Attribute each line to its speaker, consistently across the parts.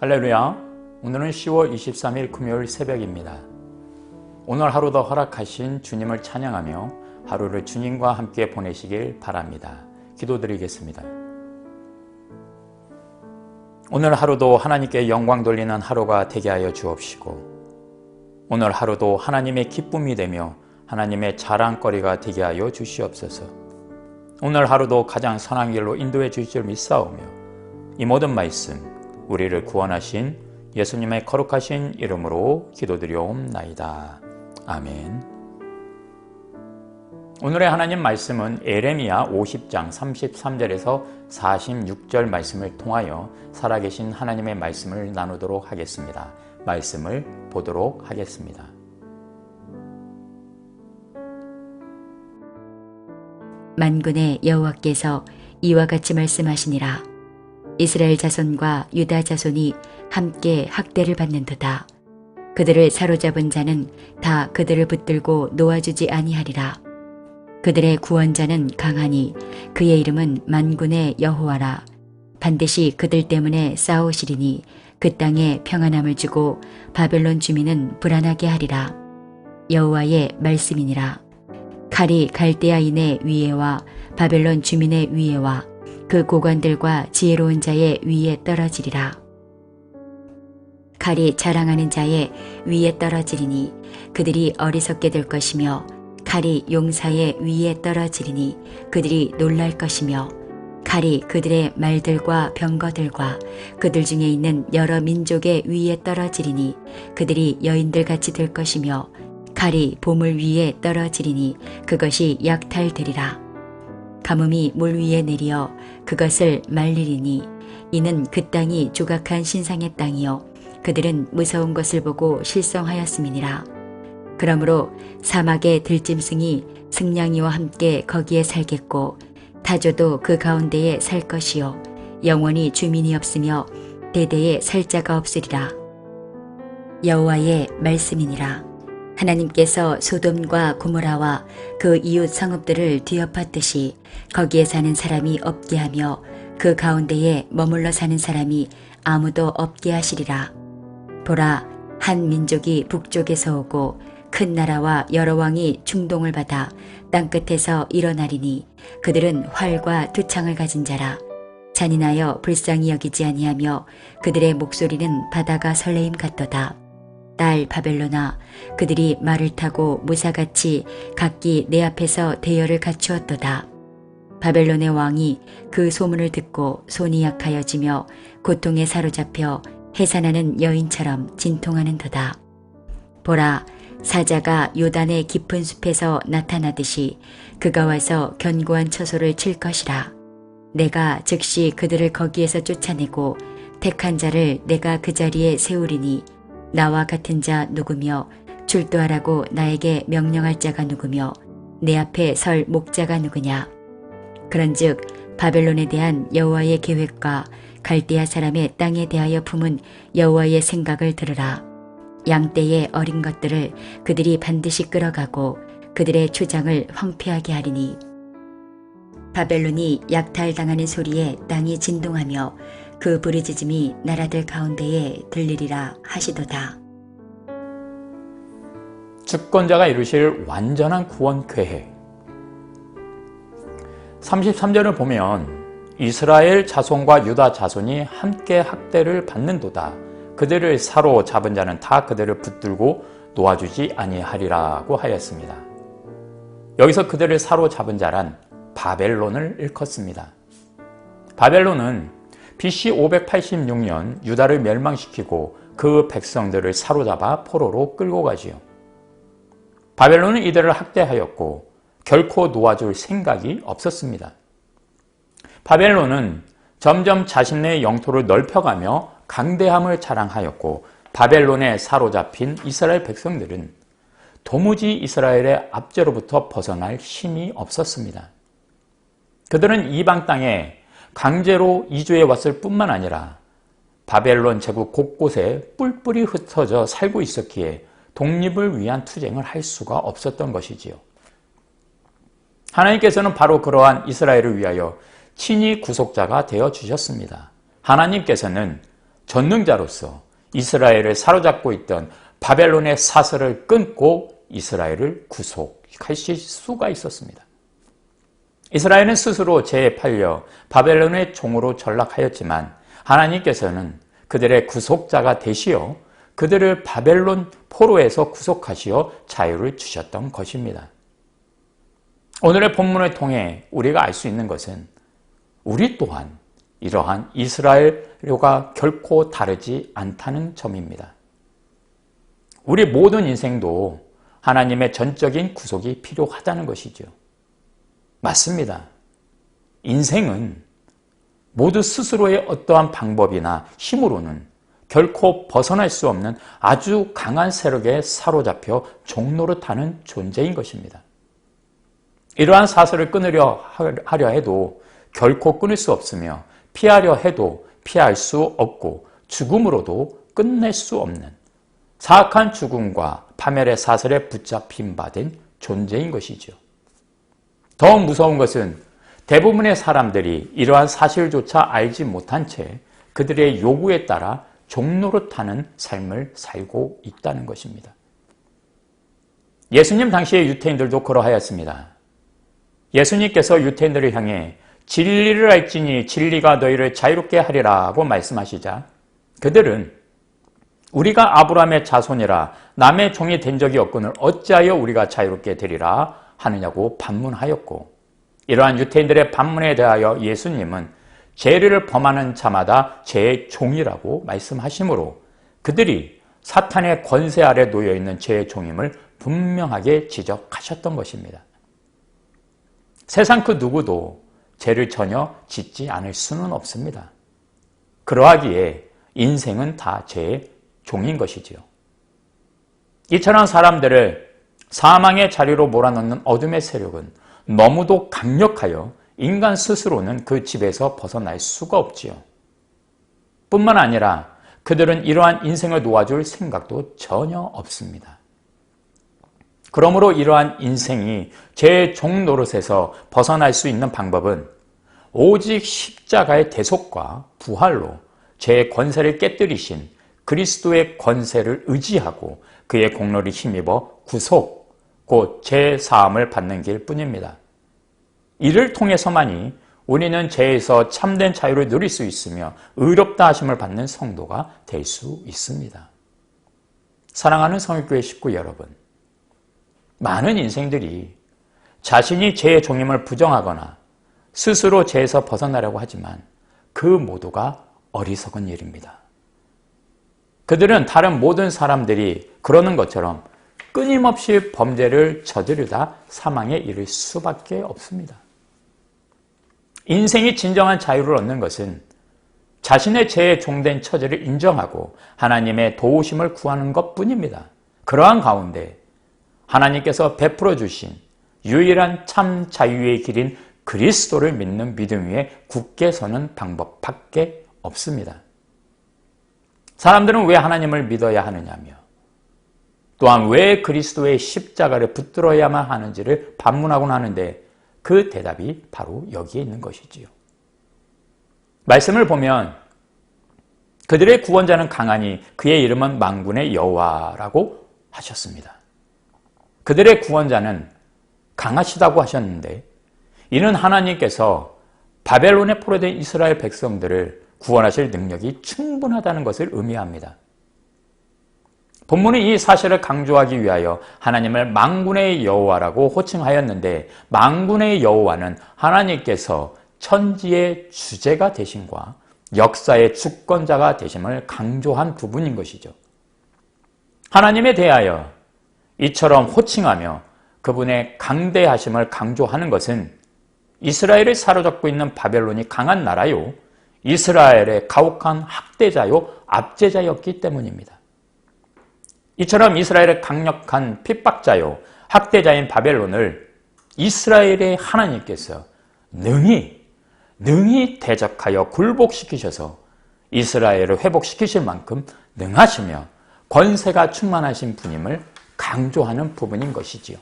Speaker 1: 할렐루야. 오늘은 10월 23일 금요일 새벽입니다. 오늘 하루도 허락하신 주님을 찬양하며 하루를 주님과 함께 보내시길 바랍니다. 기도드리겠습니다. 오늘 하루도 하나님께 영광 돌리는 하루가 되게 하여 주옵시고, 오늘 하루도 하나님의 기쁨이 되며 하나님의 자랑거리가 되게 하여 주시옵소서. 오늘 하루도 가장 선한 길로 인도해 주실 줄 믿사오며, 이 모든 말씀 우리를 구원하신 예수님의 거룩하신 이름으로 기도드리옵나이다. 아멘. 오늘의 하나님 말씀은 에레미야 50장 33절에서 46절 말씀을 통하여 살아계신 하나님의 말씀을 나누도록 하겠습니다. 말씀을 보도록 하겠습니다.
Speaker 2: 만군의 여호와께서 이와 같이 말씀하시니라. 이스라엘 자손과 유다 자손이 함께 학대를 받는도다. 그들을 사로잡은 자는 다 그들을 붙들고 놓아주지 아니하리라. 그들의 구원자는 강하니 그의 이름은 만군의 여호와라. 반드시 그들 때문에 싸우시리니 그 땅에 평안함을 주고 바벨론 주민은 불안하게 하리라. 여호와의 말씀이니라. 칼이 갈대아인의 위에와 바벨론 주민의 위에와 그 고관들과 지혜로운 자의 위에 떨어지리라. 칼이 자랑하는 자의 위에 떨어지리니 그들이 어리석게 될 것이며, 칼이 용사의 위에 떨어지리니 그들이 놀랄 것이며, 칼이 그들의 말들과 병거들과 그들 중에 있는 여러 민족의 위에 떨어지리니 그들이 여인들같이 될 것이며, 칼이 보물 위에 떨어지리니 그것이 약탈되리라. 가뭄이 물 위에 내리어 그것을 말리리니 이는 그 땅이 조각한 신상의 땅이요 그들은 무서운 것을 보고 실성하였음이니라. 그러므로 사막의 들짐승이 승냥이와 함께 거기에 살겠고, 타조도 그 가운데에 살 것이요 영원히 주민이 없으며 대대에 살 자가 없으리라. 여호와의 말씀이니라. 하나님께서 소돔과 고모라와 그 이웃 성읍들을 뒤엎었듯이 거기에 사는 사람이 없게 하며 그 가운데에 머물러 사는 사람이 아무도 없게 하시리라. 보라, 한 민족이 북쪽에서 오고 큰 나라와 여러 왕이 충동을 받아 땅끝에서 일어나리니 그들은 활과 두창을 가진 자라. 잔인하여 불쌍히 여기지 아니하며 그들의 목소리는 바다가 설레임 같도다. 딸 바벨로나, 그들이 말을 타고 무사같이 각기 내 앞에서 대열을 갖추었도다. 바벨론의 왕이 그 소문을 듣고 손이 약하여지며 고통에 사로잡혀 해산하는 여인처럼 진통하는도다. 보라, 사자가 요단의 깊은 숲에서 나타나듯이 그가 와서 견고한 처소를 칠 것이라. 내가 즉시 그들을 거기에서 쫓아내고 택한 자를 내가 그 자리에 세우리니 나와 같은 자 누구며 출두하라고 나에게 명령할 자가 누구며 내 앞에 설 목자가 누구냐. 그런즉 바벨론에 대한 여호와의 계획과 갈대아 사람의 땅에 대하여 품은 여호와의 생각을 들으라. 양떼의 어린 것들을 그들이 반드시 끌어가고 그들의 초장을 황폐하게 하리니 바벨론이 약탈당하는 소리에 땅이 진동하며 그 부르짖음이 나라들 가운데에 들리리라 하시도다.
Speaker 1: 주권자가 이루실 완전한 구원 계획. 33절을 보면 이스라엘 자손과 유다 자손이 함께 학대를 받는도다. 그들을 사로잡은 자는 다 그들을 붙들고 놓아주지 아니하리라고 하였습니다. 여기서 그들을 사로잡은 자란 바벨론을 일컫습니다. 바벨론은 BC 586년 유다를 멸망시키고 그 백성들을 사로잡아 포로로 끌고 가지요. 바벨론은 이들을 학대하였고 결코 놓아줄 생각이 없었습니다. 바벨론은 점점 자신의 영토를 넓혀가며 강대함을 자랑하였고, 바벨론에 사로잡힌 이스라엘 백성들은 도무지 이스라엘의 압제로부터 벗어날 힘이 없었습니다. 그들은 이방 땅에 강제로 이주해 왔을 뿐만 아니라 바벨론 제국 곳곳에 뿔뿔이 흩어져 살고 있었기에 독립을 위한 투쟁을 할 수가 없었던 것이지요. 하나님께서는 바로 그러한 이스라엘을 위하여 친히 구속자가 되어 주셨습니다. 하나님께서는 전능자로서 이스라엘을 사로잡고 있던 바벨론의 사슬을 끊고 이스라엘을 구속하실 수가 있었습니다. 이스라엘은 스스로 죄에 팔려 바벨론의 종으로 전락하였지만 하나님께서는 그들의 구속자가 되시어 그들을 바벨론 포로에서 구속하시어 자유를 주셨던 것입니다. 오늘의 본문을 통해 우리가 알 수 있는 것은 우리 또한 이러한 이스라엘과 결코 다르지 않다는 점입니다. 우리 모든 인생도 하나님의 전적인 구속이 필요하다는 것이죠. 맞습니다. 인생은 모두 스스로의 어떠한 방법이나 힘으로는 결코 벗어날 수 없는 아주 강한 세력에 사로잡혀 종노릇하는 존재인 것입니다. 이러한 사슬을 끊으려 하려 해도 결코 끊을 수 없으며 피하려 해도 피할 수 없고 죽음으로도 끝낼 수 없는 사악한 죽음과 파멸의 사슬에 붙잡힌 바 된 존재인 것이죠. 더 무서운 것은 대부분의 사람들이 이러한 사실조차 알지 못한 채 그들의 요구에 따라 종노릇하는 삶을 살고 있다는 것입니다. 예수님 당시의 유태인들도 그러하였습니다. 예수님께서 유태인들을 향해 진리를 알지니 진리가 너희를 자유롭게 하리라고 말씀하시자 그들은 우리가 아브라함의 자손이라 남의 종이 된 적이 없거늘 어찌하여 우리가 자유롭게 되리라 하느냐고 반문하였고 이러한 유태인들의 반문에 대하여 예수님은 죄를 범하는 자마다 죄의 종이라고 말씀하시므로 그들이 사탄의 권세 아래 놓여있는 죄의 종임을 분명하게 지적하셨던 것입니다. 세상 그 누구도 죄를 전혀 짓지 않을 수는 없습니다. 그러하기에 인생은 다 죄의 종인 것이지요. 이처럼 사람들을 사망의 자리로 몰아넣는 어둠의 세력은 너무도 강력하여 인간 스스로는 그 집에서 벗어날 수가 없지요. 뿐만 아니라 그들은 이러한 인생을 놓아줄 생각도 전혀 없습니다. 그러므로 이러한 인생이 죄의 종 노릇에서 벗어날 수 있는 방법은 오직 십자가의 대속과 부활로 죄의 권세를 깨뜨리신 그리스도의 권세를 의지하고 그의 공로를 힘입어 구속, 곧 죄 사함을 받는 길 뿐입니다. 이를 통해서만이 우리는 죄에서 참된 자유를 누릴 수 있으며 의롭다 하심을 받는 성도가 될 수 있습니다. 사랑하는 성일교회 식구 여러분, 많은 인생들이 자신이 죄의 종임을 부정하거나 스스로 죄에서 벗어나려고 하지만 그 모두가 어리석은 일입니다. 그들은 다른 모든 사람들이 그러는 것처럼 끊임없이 범죄를 저지르다 사망에 이를 수밖에 없습니다. 인생이 진정한 자유를 얻는 것은 자신의 죄에 종된 처지를 인정하고 하나님의 도우심을 구하는 것뿐입니다. 그러한 가운데 하나님께서 베풀어 주신 유일한 참 자유의 길인 그리스도를 믿는 믿음 위에 굳게 서는 방법밖에 없습니다. 사람들은 왜 하나님을 믿어야 하느냐며 또한 왜 그리스도의 십자가를 붙들어야만 하는지를 반문하곤 하는데 그 대답이 바로 여기에 있는 것이지요. 말씀을 보면 그들의 구원자는 강하니 그의 이름은 만군의 여호와라고 하셨습니다. 그들의 구원자는 강하시다고 하셨는데 이는 하나님께서 바벨론에 포로된 이스라엘 백성들을 구원하실 능력이 충분하다는 것을 의미합니다. 본문은 이 사실을 강조하기 위하여 하나님을 만군의 여호와라고 호칭하였는데 만군의 여호와는 하나님께서 천지의 주제가 되심과 역사의 주권자가 되심을 강조한 부분인 것이죠. 하나님에 대하여 이처럼 호칭하며 그분의 강대하심을 강조하는 것은 이스라엘을 사로잡고 있는 바벨론이 강한 나라요 이스라엘의 가혹한 학대자요 압제자였기 때문입니다. 이처럼 이스라엘의 강력한 핍박자요 학대자인 바벨론을 이스라엘의 하나님께서 능히 대적하여 굴복시키셔서 이스라엘을 회복시키실 만큼 능하시며 권세가 충만하신 분임을 강조하는 부분인 것이지요.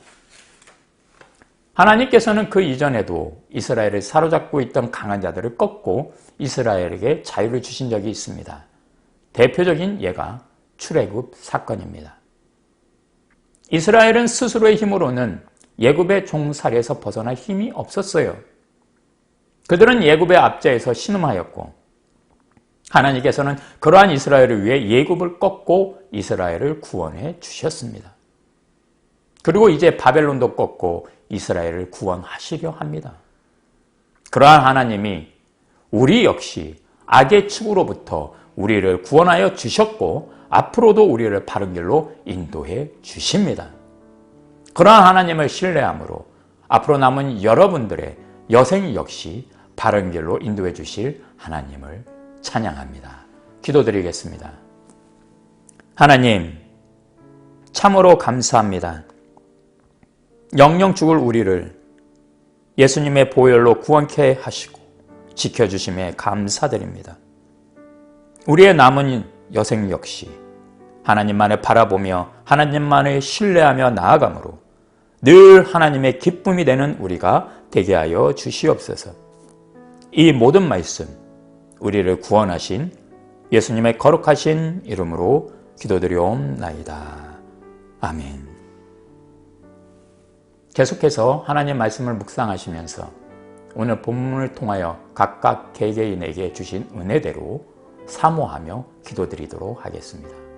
Speaker 1: 하나님께서는 그 이전에도 이스라엘을 사로잡고 있던 강한 자들을 꺾고 이스라엘에게 자유를 주신 적이 있습니다. 대표적인 예가 출애굽 사건입니다. 이스라엘은 스스로의 힘으로는 애굽의 종살이에서 벗어날 힘이 없었어요. 그들은 애굽의 압제에서 신음하였고 하나님께서는 그러한 이스라엘을 위해 애굽을 꺾고 이스라엘을 구원해 주셨습니다. 그리고 이제 바벨론도 꺾고 이스라엘을 구원하시려 합니다. 그러한 하나님이 우리 역시 악의 축으로부터 우리를 구원하여 주셨고 앞으로도 우리를 바른 길로 인도해 주십니다. 그러한 하나님을 신뢰함으로 앞으로 남은 여러분들의 여생 역시 바른 길로 인도해 주실 하나님을 찬양합니다. 기도드리겠습니다. 하나님, 참으로 감사합니다. 영영 죽을 우리를 예수님의 보혈로 구원케 하시고 지켜주심에 감사드립니다. 우리의 남은 여생 역시 하나님만을 바라보며 하나님만을 신뢰하며 나아가므로 늘 하나님의 기쁨이 되는 우리가 되게 하여 주시옵소서. 이 모든 말씀 우리를 구원하신 예수님의 거룩하신 이름으로 기도드리옵나이다. 아멘. 계속해서 하나님 말씀을 묵상하시면서 오늘 본문을 통하여 각각 개개인에게 주신 은혜대로 사모하며 기도드리도록 하겠습니다.